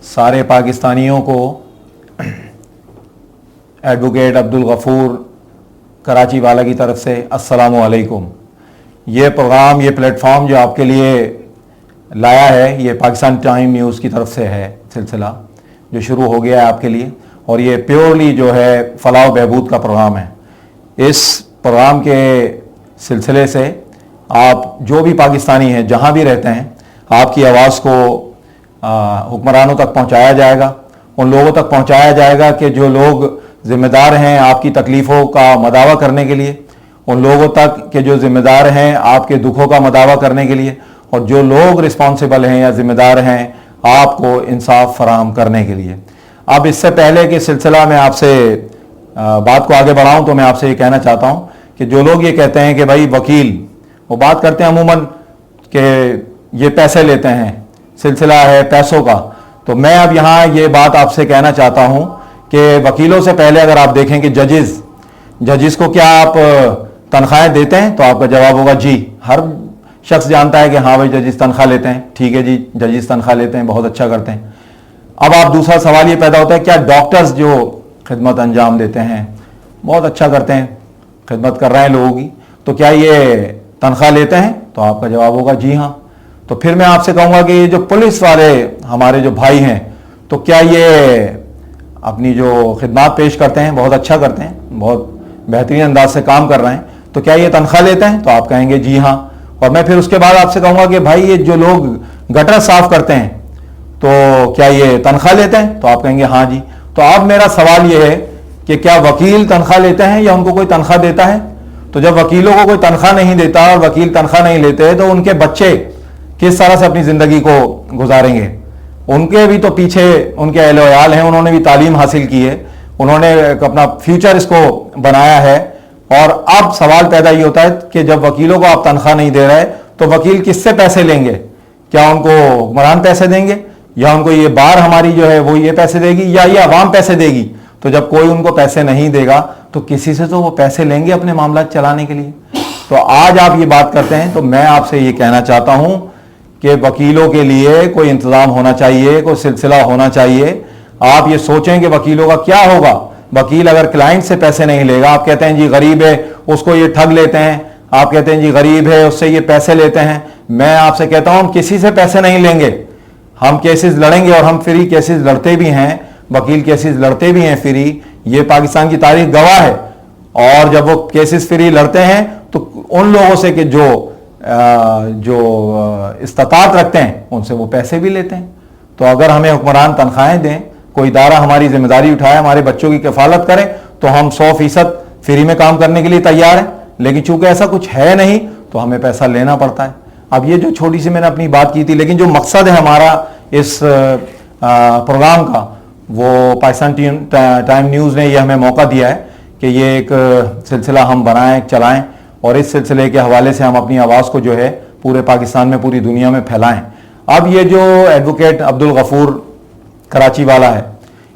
सारे पाकिस्तानियों को एडवोकेट अब्दुल गफूर कराची वाला की तरफ से अस्सलामु अलैकुम। ये प्रोग्राम, ये प्लेटफॉर्म जो आपके लिए लाया है, ये पाकिस्तान टाइम न्यूज़ की तरफ से है सिलसिला जो शुरू हो गया है आपके लिए, और ये प्योरली जो है फलाह व बहबूद का प्रोग्राम है। इस प्रोग्राम के सिलसिले से आप जो भी पाकिस्तानी हैं, जहाँ भी रहते हैं, आपकी आवाज़ को हुक्मरानों तक पहुँचाया जाएगा, उन लोगों तक पहुँचाया जाएगा कि जो लोग ज़िम्मेदार हैं आपकी तकलीफ़ों का मदावा करने के लिए, उन लोगों तक के जो ज़िम्मेदार हैं आपके दुखों का मदावा करने के लिए, और जो लोग रिस्पॉन्सिबल हैं या ज़िम्मेदार हैं आपको इंसाफ फराहम करने के लिए। अब इससे पहले कि सिलसिला में आपसे बात को आगे बढ़ाऊं, तो मैं आपसे ये कहना चाहता हूं कि जो लोग ये कहते हैं कि भाई वकील, वो बात करते हैं अमूमन कि ये पैसे लेते हैं, सिलसिला है पैसों का, तो मैं अब यहाँ ये बात आपसे कहना चाहता हूँ कि वकीलों से पहले अगर आप देखें कि जजिस को क्या आप तनख्वाहें देते हैं, तो आपका जवाब होगा जी। हर शख्स जानता है कि हाँ भाई जजिस तनख्वाह लेते हैं, ठीक है जी, जजिस तनख्वाह लेते हैं, बहुत अच्छा करते हैं। अब आप दूसरा सवाल ये पैदा होता है, क्या डॉक्टर्स जो खिदमत अंजाम देते हैं, बहुत अच्छा करते हैं, खिदमत कर रहे हैं लोगों की, तो क्या ये तनख्वाह लेते हैं? तो आपका जवाब होगा जी हाँ। तो फिर मैं आपसे कहूँगा कि ये जो पुलिस वाले हमारे जो भाई हैं, तो क्या ये अपनी जो खिदमत पेश करते हैं, बहुत अच्छा करते हैं, बहुत बेहतरीन अंदाज से काम कर रहे हैं, तो क्या ये तनख्वाह लेते हैं? तो आप कहेंगे जी हाँ। और मैं फिर उसके बाद आपसे कहूँगा कि भाई ये जो लोग गटर साफ करते हैं, तो क्या ये तनख्वाह लेते हैं? तो आप कहेंगे हाँ जी। तो अब मेरा सवाल ये है कि क्या वकील तनख्वाह लेते हैं या उनको कोई तनख्वाह देता है? तो जब वकीलों को कोई तनख्वाह नहीं देता और वकील तनख्वाह नहीं लेते, तो उनके बच्चे किस तरह से अपनी ज़िंदगी को गुजारेंगे? उनके भी तो पीछे उनके अहले वयाल हैं, उन्होंने भी तालीम हासिल की है, उन्होंने अपना फ्यूचर इसको बनाया है। और अब सवाल पैदा ये होता है कि जब वकीलों को आप तनख्वाह नहीं दे रहे, तो वकील किससे पैसे लेंगे? क्या उनको हुक्मरान पैसे देंगे, या उनको ये बार हमारी जो है वो ये पैसे देगी, या ये अवाम पैसे देगी? तो जब कोई उनको पैसे नहीं देगा, तो किसी से तो वो पैसे लेंगे अपने मामला चलाने के लिए। तो आज आप ये बात करते हैं, तो मैं आपसे ये कहना चाहता हूं कि वकीलों के लिए कोई इंतजाम होना चाहिए, कोई सिलसिला होना चाहिए। आप ये सोचें कि वकीलों का क्या होगा। वकील अगर क्लाइंट से पैसे नहीं लेगा, आप कहते हैं जी गरीब है, उसको ये ठग लेते हैं, आप कहते हैं जी गरीब है, उससे ये पैसे लेते हैं। मैं आपसे कहता हूं हम किसी से पैसे नहीं लेंगे, हम केसेस लड़ेंगे, और हम फ्री केसेस लड़ते भी हैं, वकील केसेस लड़ते भी हैं फ्री। ये पाकिस्तान की तारीख गवाह है। और जब वो केसेस फ्री लड़ते हैं, तो उन लोगों से कि जो इस्तात रखते हैं, उनसे वो पैसे भी लेते हैं। तो अगर हमें हुक्मरान तनख्वाहें दें, कोई इदारा हमारी जिम्मेदारी उठाए, हमारे बच्चों की किफालत करें, तो हम 100% फ्री में काम करने के लिए तैयार हैं। लेकिन चूंकि ऐसा कुछ है नहीं, तो हमें पैसा लेना पड़ता है। अब ये जो छोटी सी मैंने अपनी बात की थी, लेकिन जो मकसद है हमारा इस प्रोग्राम का, वो पाकिस्तान टाइम न्यूज़ ने ये हमें मौका दिया है कि ये एक सिलसिला हम बनाएं, चलाएं, और इस सिलसिले के हवाले से हम अपनी आवाज़ को जो है पूरे पाकिस्तान में, पूरी दुनिया में फैलाएं। अब ये जो एडवोकेट अब्दुल गफूर कराची वाला है,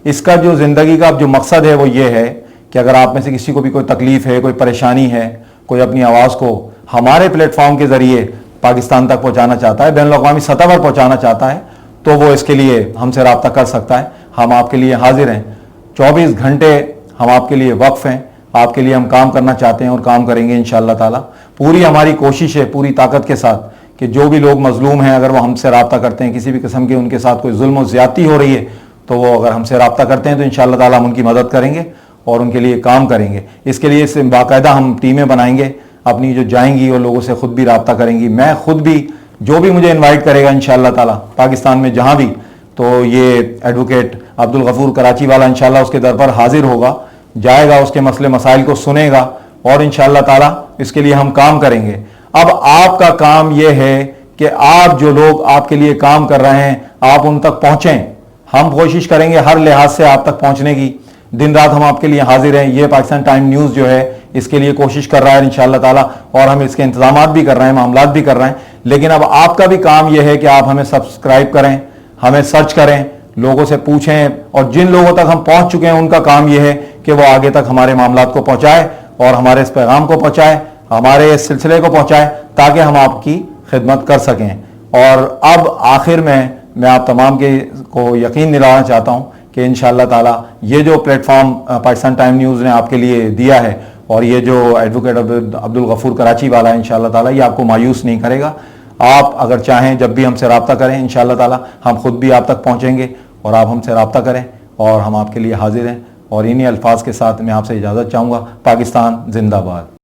इसका जो ज़िंदगी का अब जो मकसद है वो ये है कि अगर आप में से किसी को भी कोई तकलीफ़ है, कोई परेशानी है, कोई अपनी आवाज़ को हमारे प्लेटफॉर्म के ज़रिए पाकिस्तान तक पहुँचाना चाहता है, बैनुल अक़वामी सतह पर पहुँचाना चाहता है, तो वो इसके लिए हमसे रब्ता कर सकता है। हम आपके लिए हाजिर हैं, 24 घंटे हम आपके लिए वक्फ हैं, आपके लिए हम काम करना चाहते हैं और काम करेंगे इंशाअल्लाह ताला। पूरी हमारी कोशिश है पूरी ताकत के साथ कि जो भी लोग मजलूम हैं, अगर वो हमसे रब्ता करते हैं, किसी भी किस्म की उनके साथ कोई जुल्म और ज़्यादती हो रही है, तो वो अगर हमसे रब्ता करते हैं, तो इंशाअल्लाह ताला हम उनकी मदद करेंगे और उनके लिए काम करेंगे। इसके लिए इससे बाकायदा हम टीमें बनाएंगे अपनी, जो जाएंगी और लोगों से ख़ुद भी रब्ता करेंगी। मैं खुद भी, जो भी मुझे इन्वाइट करेगा इंशाअल्लाह ताला पाकिस्तान में जहाँ भी, तो ये एडवोकेट अब्दुल गफूर कराची वाला इंशाअल्लाह उसके दर पर हाजिर होगा, जाएगा, उसके मसले मसाइल को सुनेगा, और इंशाअल्लाह ताला इसके लिए हम काम करेंगे। अब आपका काम यह है कि आप जो लोग आपके लिए काम कर रहे हैं, आप उन तक पहुँचें। हम कोशिश करेंगे हर लिहाज से आप तक पहुँचने की, दिन रात हम आपके लिए हाजिर हैं। ये पाकिस्तान टाइम न्यूज़ जो है इसके लिए कोशिश कर रहा है इंशाअल्लाह ताला, और हम इसके इंतजामात भी कर रहे हैं, मामलात भी कर रहे हैं। लेकिन अब आपका भी काम यह है कि आप हमें सब्सक्राइब करें, हमें सर्च करें, लोगों से पूछें, और जिन लोगों तक हम पहुंच चुके हैं उनका काम यह है कि वो आगे तक हमारे मामलात को पहुंचाए और हमारे इस पैगाम को पहुंचाए, हमारे इस सिलसिले को पहुंचाए, ताकि हम आपकी खिदमत कर सकें। और अब आखिर में میں آپ تمام کو یقین دلانا چاہتا ہوں کہ انشاءاللہ تعالی یہ جو plate form Pakistan time news نے آپ کے لیے دیا ہے اور یہ جو ایڈوکیٹ عبدالغفور کراچی والا ہے انشاءاللہ تعالی یہ آپ کو مایوس نہیں کرے گا. آپ اگر چاہیں جب بھی ہم سے رابطہ کریں انشاءاللہ تعالی ہم خود بھی آپ تک پہنچیں گے اور آپ ہم سے رابطہ کریں اور ہم آپ کے لیے حاضر ہیں. اور انہی الفاظ کے ساتھ میں آپ سے اجازت چاہوں گا. پاکستان زندہ باد.